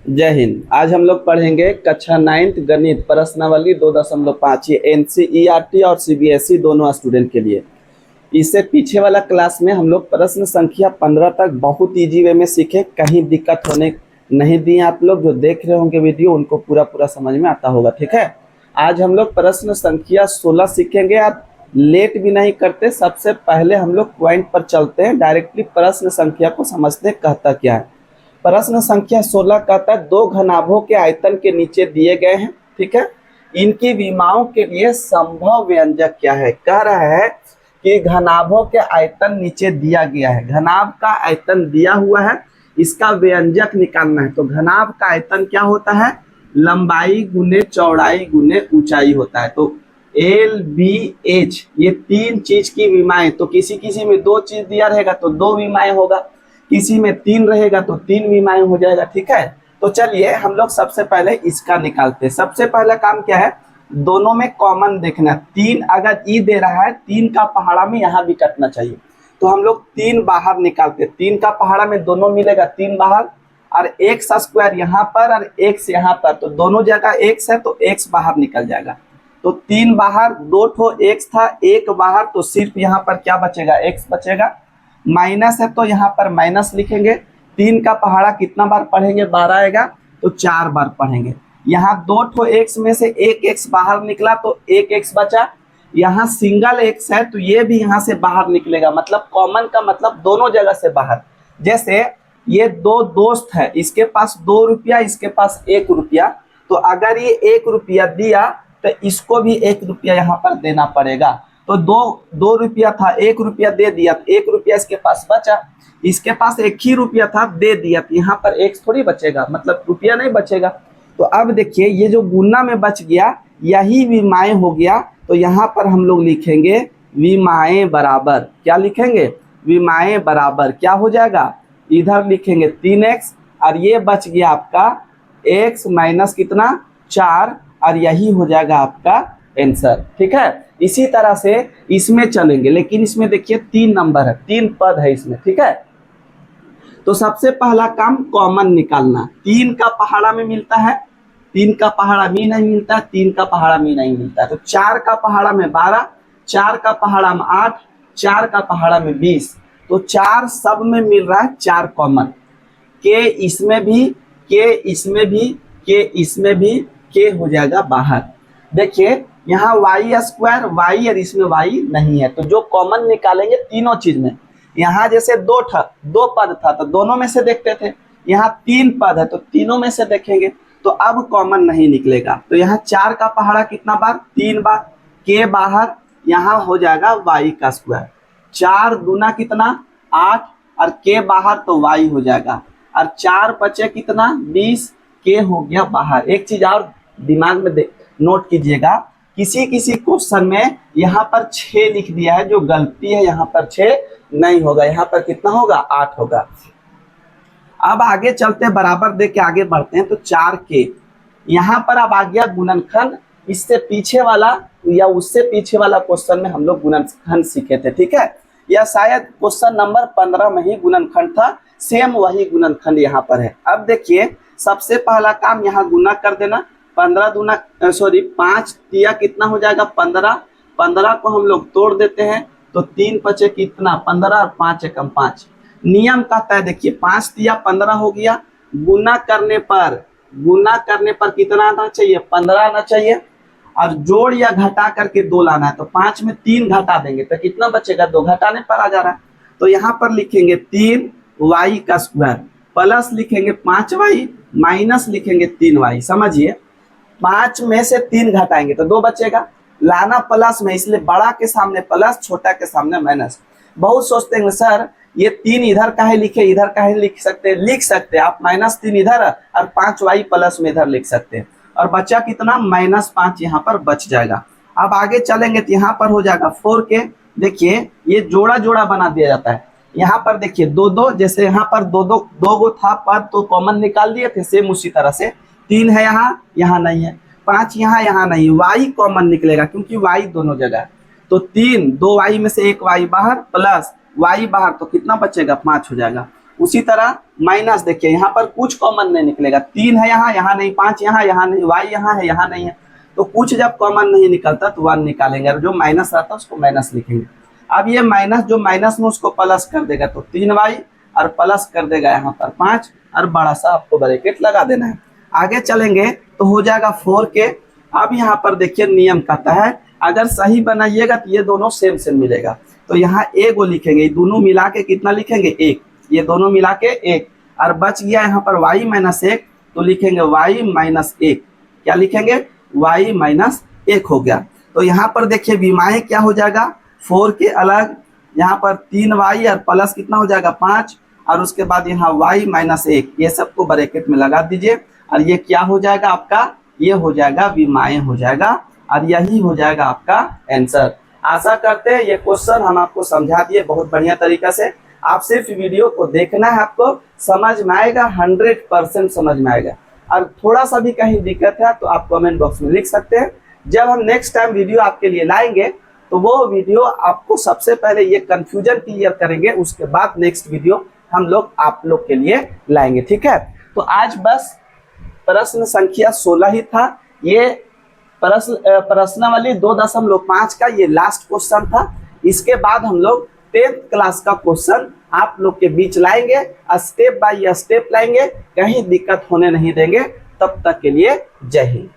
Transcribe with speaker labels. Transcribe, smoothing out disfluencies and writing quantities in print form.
Speaker 1: जय हिंद। आज हम लोग पढ़ेंगे कक्षा 9th गणित प्रश्नावली 2.5। ये NCERT और CBSE दोनों स्टूडेंट के लिए। इससे पीछे वाला क्लास में हम लोग प्रश्न संख्या 15 तक बहुत इजी वे में सीखे, कहीं दिक्कत होने नहीं दी। आप लोग जो देख रहे होंगे वीडियो उनको पूरा समझ में आता होगा। ठीक है, आज हम लोग प्रश्न संख्या 16 सीखेंगे। आप लेट भी नहीं करते, सबसे पहले हम लोग पॉइंट पर चलते हैं, डायरेक्टली प्रश्न संख्या को समझते हैं कहता क्या है। प्रश्न संख्या 16 कहता है दो घनाभों के आयतन के नीचे दिए गए हैं। ठीक है, इनकी विमाओं के लिए संभव व्यंजक क्या है। कह रहा है कि घनाभों के आयतन नीचे दिया गया है, घनाभ का आयतन दिया हुआ है, इसका व्यंजक निकालना है। तो घनाभ का आयतन क्या होता है, लंबाई गुने चौड़ाई गुने ऊंचाई होता है। तो LBH ये तीन चीज की विमाएं, तो किसी किसी में दो चीज दिया रहेगा तो दो विमाएं होगा, किसी में तीन रहेगा तो तीन विमाएं हो जाएगा। ठीक है, तो चलिए हम लोग सबसे पहले इसका निकालते हैं। सबसे पहला काम क्या है, दोनों में कॉमन देखना। तीन अगर ई दे रहा है, तीन का पहाड़ा में यहाँ भी कटना चाहिए, तो हम लोग तीन बाहर निकालते हैं। तीन का पहाड़ा में दोनों मिलेगा, तीन बाहर, और एक्स स्क्वायर यहाँ पर और एक्स यहाँ पर, तो दोनों जगह एक्स है तो एक्स बाहर निकल जाएगा। तो तीन बाहर, दो ठो एक्स था, एक बाहर, तो सिर्फ यहाँ पर क्या बचेगा, एक्स बचेगा। माइनस है तो यहाँ पर माइनस लिखेंगे। तीन का पहाड़ा कितना बार पढ़ेंगे, 12 आएगा, तो 4 बार पढ़ेंगे। यहाँ दो ठो एक्स में से एक एक्स बाहर निकला तो एक एक्स बचा। यहाँ सिंगल एक्स है तो ये भी यहाँ से बाहर निकलेगा, मतलब कॉमन का मतलब दोनों जगह से बाहर। जैसे ये दो दोस्त है, इसके पास 2 रुपया, इसके पास 1 रुपया, तो अगर ये 1 रुपया दिया तो इसको भी 1 रुपया यहाँ पर देना पड़ेगा। तो दो रुपया था, 1 रुपया दे दिया, 1 रुपया इसके पास बचा। इसके पास 1 ही रुपया था, दे दिया, तो यहाँ पर एक्स थोड़ी बचेगा, मतलब रुपया नहीं बचेगा। तो अब देखिए ये जो गुना में बच गया यही विमाएं हो गया, तो यहाँ पर हम लोग लिखेंगे विमाएं बराबर, क्या लिखेंगे, विमाएं बराबर क्या हो जाएगा, इधर लिखेंगे 3x, और ये बच गया आपका x माइनस कितना 4, और यही हो जाएगा आपका आंसर। ठीक है, इसी तरह से इसमें चलेंगे, लेकिन इसमें देखिए 3 नंबर है, 3 पद है इसमें। ठीक है, तो सबसे पहला काम कॉमन निकालना। 3 का पहाड़ा में मिलता है, 3 का पहाड़ा में नहीं मिलता, 3 का पहाड़ा में नहीं मिलता, तो 4 का पहाड़ा में 12, 4 का पहाड़ा में 8, 4 का पहाड़ा में 20, तो 4 सब में मिल रहा है, 4 कॉमन। के इसमें भी, के इसमें भी, के इसमें भी, के हो जाएगा बाहर। देखिए यहाँ वाई स्क्वायर, वाई और इसमें वाई नहीं है, तो जो कॉमन निकालेंगे तीनों चीज में। यहाँ जैसे दो पद था तो दोनों में से देखते थे, यहाँ 3 पद है तो तीनों में से देखेंगे, तो अब कॉमन नहीं निकलेगा। तो यहाँ 4 का पहाड़ा कितना बार, 3 बार, के बाहर, यहाँ हो जाएगा वाई का स्क्वायर। 4 दूना कितना 8, और के बाहर तो वाई हो जाएगा, और 4 बचे कितना 20, के हो गया बाहर। एक चीज और दिमाग में नोट कीजिएगा, किसी किसी क्वेश्चन में यहाँ पर 6 लिख दिया है, जो गलती है, यहाँ पर 6 नहीं होगा, यहाँ पर कितना होगा 8 होगा। अब आगे चलते हैं, बराबर दे के आगे बढ़ते हैं। तो 4 के यहाँ पर अब आ गया गुणनखंड। इससे पीछे वाला या उससे पीछे वाला क्वेश्चन में हम लोग गुणनखंड सीखे थे। ठीक है, या शायद क्वेश्चन नंबर 15 में ही गुणनखंड था, सेम वही गुणनखंड यहाँ पर है। अब देखिए सबसे पहला काम यहाँ गुना कर देना, 5 दिया कितना हो जाएगा 15, 15 को हम लोग तोड़ देते हैं तो 3 बचे कितना 15, और 5 एकम 5। नियम कहता है, देखिए 5 दिया 15 हो गया, गुना करने पर कितना आना चाहिए 15 आना चाहिए, और जोड़ या घटा करके 2 लाना है, तो 5 में 3 घटा देंगे तो कितना बचेगा 2, घटाने पर आ जा रहा है। तो यहाँ पर लिखेंगे 3y का स्क्वायर, प्लस लिखेंगे 5y, माइनस लिखेंगे 3y। समझिए 5 में से 3 घटाएंगे तो 2 बचेगा, लाना प्लस में, इसलिए बड़ा के सामने प्लस, छोटा के सामने माइनस। बहुत सोचते हैं सर ये 3 इधर काहे लिखे, इधर काहे लिख सकते हैं आप, -3 इधर और 5y प्लस में इधर लिख सकते हैं, और बचा कितना -5 यहाँ पर बच जाएगा। अब आगे चलेंगे तो यहाँ पर हो जाएगा 4 के। देखिए ये जोड़ा जोड़ा बना दिया जाता है, यहाँ पर देखिए 2 जैसे यहाँ पर 2 गो था पद तो कॉमन निकाल दिए थे, सेम उसी तरह से 3 है यहाँ नहीं है, 5 यहाँ नहीं, y कॉमन निकलेगा क्योंकि y दोनों जगह है। तो 3, 2y में से 1 y बाहर, प्लस y बाहर, तो कितना बचेगा 5 हो जाएगा। उसी तरह माइनस, देखिए यहाँ पर कुछ कॉमन नहीं निकलेगा, 3 है यहाँ, यहाँ नहीं, 5 यहाँ, यहाँ नहीं, y यहाँ है, यहाँ नहीं है, तो कुछ जब कॉमन नहीं निकलता तो 1 निकालेंगे और जो माइनस रहता है उसको माइनस लिखेंगे। अब ये माइनस जो माइनस में उसको प्लस कर देगा तो 3y और प्लस कर देगा यहाँ पर 5 और बड़ा सा आपको ब्रैकेट लगा देना है। आगे चलेंगे तो हो जाएगा 4k। अब यहाँ पर देखिए नियम कहता है अगर सही बनाइएगा तो ये दोनों सेम सेम मिलेगा, तो यहाँ a को लिखेंगे, ये दोनों मिला के कितना लिखेंगे 1, ये दोनों मिला के 1 और बच गया यहाँ पर y माइनस 1, तो लिखेंगे y माइनस 1, क्या लिखेंगे y माइनस 1 हो गया। तो यहाँ पर देखिए विमाएँ क्या हो जाएगा 4 के अलग, यहाँ पर 3y और प्लस कितना हो जाएगा 5 और उसके बाद यहाँ y माइनस 1, ये सबको ब्रैकेट में लगा दीजिए और ये क्या हो जाएगा आपका, ये हो जाएगा विमाएँ हो जाएगा और यही हो जाएगा आपका आंसर। आशा करते हैं ये क्वेश्चन हम आपको समझा दिए बहुत बढ़िया तरीका से। आप सिर्फ वीडियो को देखना है, आपको समझ में आएगा, 100% समझ में आएगा। और थोड़ा सा भी कहीं दिक्कत है तो आप कमेंट बॉक्स में लिख सकते हैं। जब हम नेक्स्ट टाइम वीडियो आपके लिए लाएंगे तो वो वीडियो आपको सबसे पहले ये कंफ्यूजन क्लियर करेंगे, उसके बाद नेक्स्ट वीडियो हम लोग आप लोग के लिए लाएंगे, ठीक है। तो आज बस प्रश्न संख्या 16 ही था, ये प्रश्नावली 2.5 का ये लास्ट क्वेश्चन था। इसके बाद हम लोग 10th क्लास का क्वेश्चन आप लोग के बीच लाएंगे, स्टेप बाय स्टेप लाएंगे, कहीं दिक्कत होने नहीं देंगे। तब तक के लिए जय हिंद।